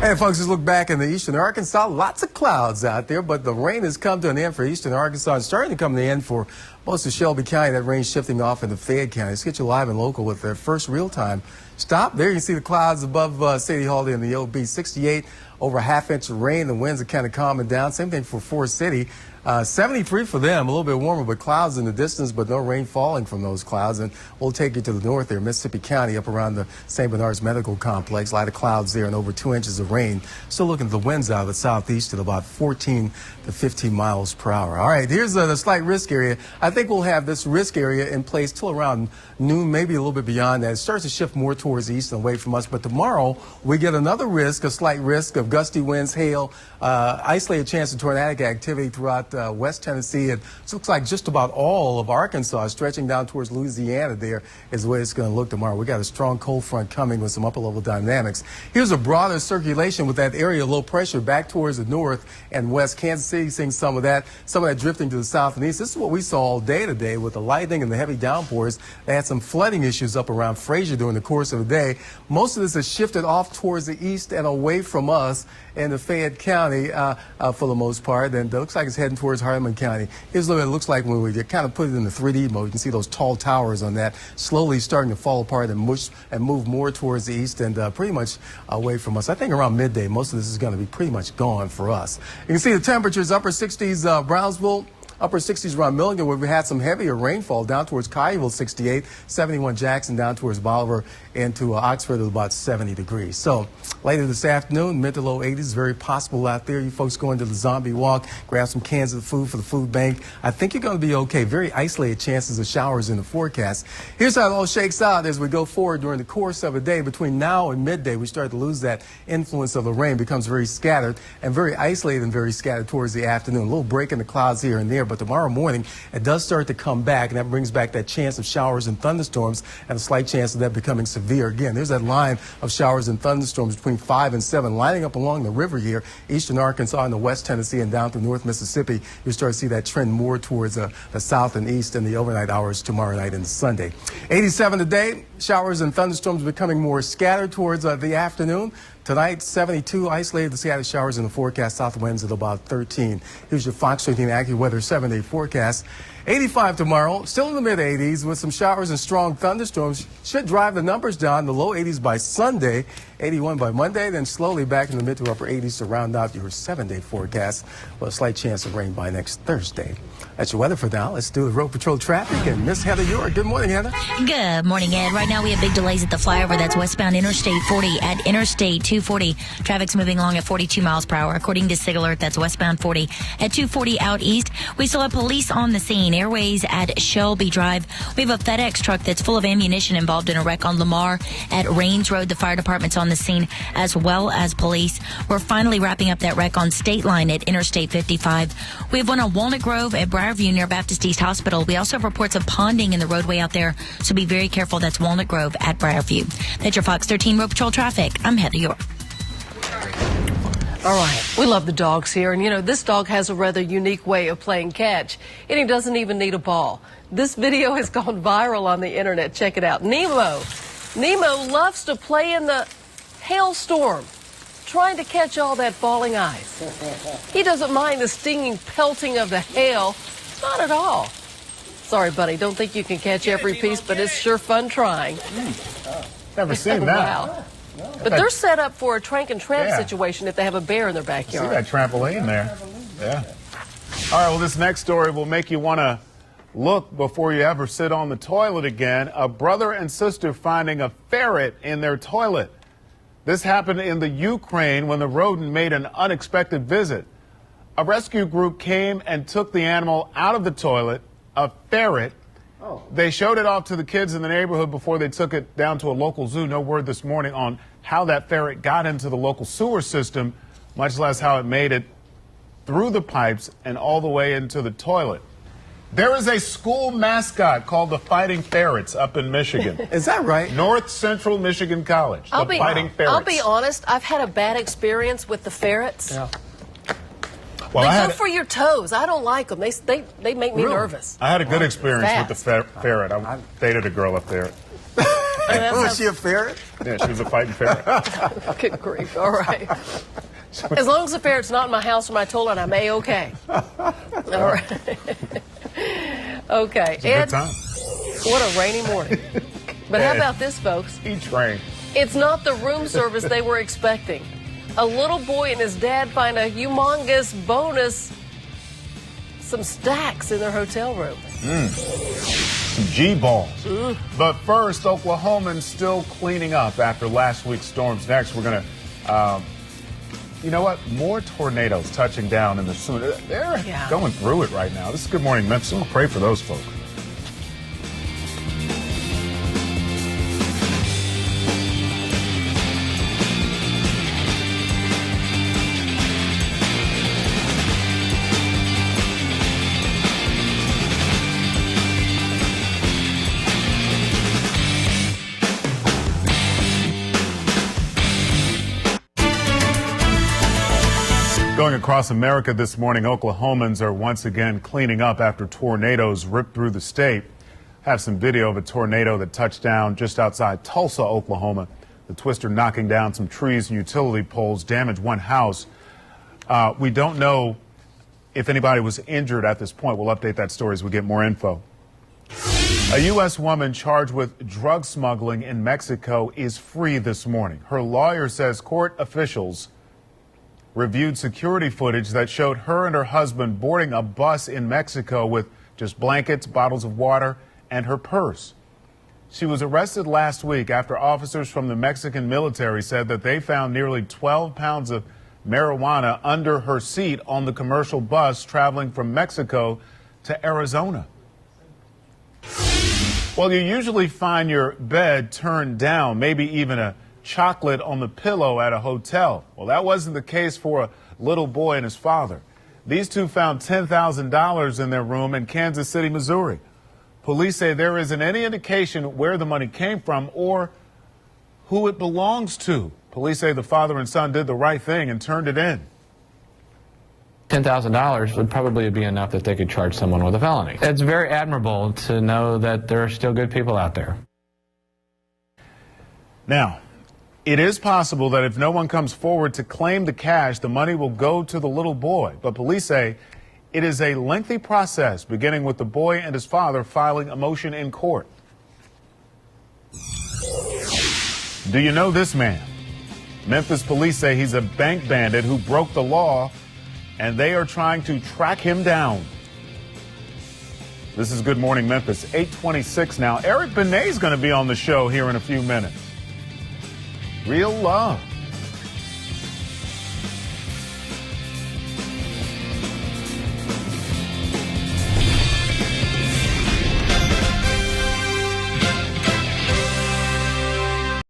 Hey, folks, just look back in the eastern Arkansas. Lots of clouds out there, but the rain has come to an end for eastern Arkansas and starting to come to an end for most of Shelby County. That rain shifting off into Fayette County. Let's get you live and local with their first real-time stop. There you can see the clouds above City Hall in the OB. 68, over a half-inch of rain. The winds are kind of calming down. Same thing for Forest City. 73 for them, a little bit warmer, but clouds in the distance, but no rain falling from those clouds. And we'll take you to the north there, Mississippi County, up around the St. Bernard's Medical Complex. A lot of clouds there and over 2 inches of rain. Still looking at the winds out of the southeast at about 14 to 15 miles per hour. All right, here's the slight risk area. I think we'll have this risk area in place till around noon, maybe a little bit beyond that. It starts to shift more towards the east and away from us. But tomorrow, we get another risk, a slight risk of gusty winds, hail, isolated chance of tornadic activity throughout West Tennessee. It looks like just about all of Arkansas, stretching down towards Louisiana there, is the way it's going to look tomorrow. We got a strong cold front coming with some upper level dynamics. Here's a broader circulation with that area of low pressure back towards the north and west. Kansas City seeing some of that drifting to the south and east. This is what we saw all day today with the lightning and the heavy downpours. They had some flooding issues up around Frazier during the course of the day. Most of this has shifted off towards the east and away from us in the Fayette County for the most part, and it looks like it's heading towards Hardeman County. Here's what it looks like when we kind of put it in the 3D mode. You can see those tall towers on that slowly starting to fall apart and move more towards the east and pretty much away from us. I think around midday, most of this is going to be pretty much gone for us. You can see the temperatures, upper 60s Brownsville, upper 60s around Milligan, where we had some heavier rainfall down towards Collierville, 68, 71 Jackson, down towards Bolivar, into Oxford at about 70 degrees. So later this afternoon, mid to low 80s, very possible out there. You folks going to the zombie walk, grab some cans of food for the food bank. I think you're going to be okay. Very isolated chances of showers in the forecast. Here's how it all shakes out as we go forward during the course of a day. Between now and midday, we start to lose that influence of the rain, becomes very scattered and very isolated and very scattered towards the afternoon. A little break in the clouds here and there. But tomorrow morning, it does start to come back, and that brings back that chance of showers and thunderstorms and a slight chance of that becoming severe. Again, there's that line of showers and thunderstorms between 5 and 7 lining up along the river here, eastern Arkansas and the West Tennessee and down through North Mississippi. You start to see that trend more towards the south and east in the overnight hours tomorrow night and Sunday. 87 today, showers and thunderstorms becoming more scattered towards the afternoon. Tonight, 72 isolated to scattered showers in the forecast, south winds at about 13. Here's your Fox 13 AccuWeather 7-day forecast. 85 tomorrow, still in the mid-80s with some showers and strong thunderstorms. Should drive the numbers down, the low 80s by Sunday, 81 by Monday, then slowly back in the mid to upper 80s to round out your 7-day forecast with a slight chance of rain by next Thursday. That's your weather for now. Let's do the road patrol traffic. And Miss Heather York. Good morning, Heather. Good morning, Ed. Right now we have big delays at the flyover. That's westbound Interstate 40 at Interstate 240. Traffic's moving along at 42 miles per hour. According to SIG Alert, that's westbound 40 at 240 out east. We still have police on the scene. Airways at Shelby Drive. We have a FedEx truck that's full of ammunition involved in a wreck on Lamar at Rains Road. The fire department's on the scene as well as police. We're finally wrapping up that wreck on State Line at Interstate 55. We have one on Walnut Grove at Briarview near Baptist East Hospital. We also have reports of ponding in the roadway out there, so be very careful. That's Walnut Grove at Briarview. That's your Fox 13 Road Patrol traffic. I'm Heather York. All right, we love the dogs here, and you know, this dog has a rather unique way of playing catch, and he doesn't even need a ball. This video has gone viral on the internet. Check it out. Nemo loves to play in the hailstorm, trying to catch all that falling ice. He doesn't mind the stinging pelting of the hail, not at all. Sorry, buddy, don't think you can catch every piece, but it's sure fun trying. Never seen that. Wow. But they're set up for a trank and tramp situation if they have a bear in their backyard. See that trampoline there. Yeah. All right, well, this next story will make you want to look before you ever sit on the toilet again. A brother and sister finding a ferret in their toilet. This happened in the Ukraine when the rodent made an unexpected visit. A rescue group came and took the animal out of the toilet, a ferret. They showed it off to the kids in the neighborhood before they took it down to a local zoo. No word this morning on how that ferret got into the local sewer system, much less how it made it through the pipes and all the way into the toilet. There is a school mascot called the Fighting Ferrets up in Michigan. Is that right? North Central Michigan College, the Fighting Ferrets. I'll be honest, I've had a bad experience with the ferrets. Yeah. Well, they go for your toes. I don't like them. They make me nervous. I had a good experience with the ferret. I dated a girl up there. Was she a ferret? Yeah, she was a fighting ferret. Good grief. All right. As long as the ferret's not in my house or my toilet, I'm A-okay. All right. Okay. Good time. What a rainy morning. But how about this, folks? Each rain. It's not the room service they were expecting. A little boy and his dad find a humongous bonus, some stacks in their hotel room. Some G-balls. But first, Oklahomans still cleaning up after last week's storms. Next, we're going to, you know what? More tornadoes touching down in the soon. They're going through it right now. This is Good Morning Memphis. We'll pray for those folks. Going across America this morning, Oklahomans are once again cleaning up after tornadoes ripped through the state. Have some video of a tornado that touched down just outside Tulsa, Oklahoma. The twister knocking down some trees and utility poles, damaged one house. We don't know if anybody was injured at this point. We'll update that story as we get more info. A U.S. woman charged with drug smuggling in Mexico is free this morning. Her lawyer says court officials reviewed security footage that showed her and her husband boarding a bus in Mexico with just blankets, bottles of water, and her purse. She was arrested last week after officers from the Mexican military said that they found nearly 12 pounds of marijuana under her seat on the commercial bus traveling from Mexico to Arizona. Well, you usually find your bed turned down, maybe even a chocolate on the pillow at a hotel. Well, that wasn't the case for a little boy and his father. These two found $10,000 in their room in Kansas City, Missouri. Police say there isn't any indication where the money came from or who it belongs to. Police say the father and son did the right thing and turned it in. $10,000 would probably be enough that they could charge someone with a felony. It's very admirable to know that there are still good people out there. Now, it is possible that if no one comes forward to claim the cash, the money will go to the little boy. But police say it is a lengthy process, beginning with the boy and his father filing a motion in court. Do you know this man? Memphis police say he's a bank bandit who broke the law, and they are trying to track him down. This is Good Morning Memphis, 8:26 now. Eric Benet's going to be on the show here in a few minutes. Real love.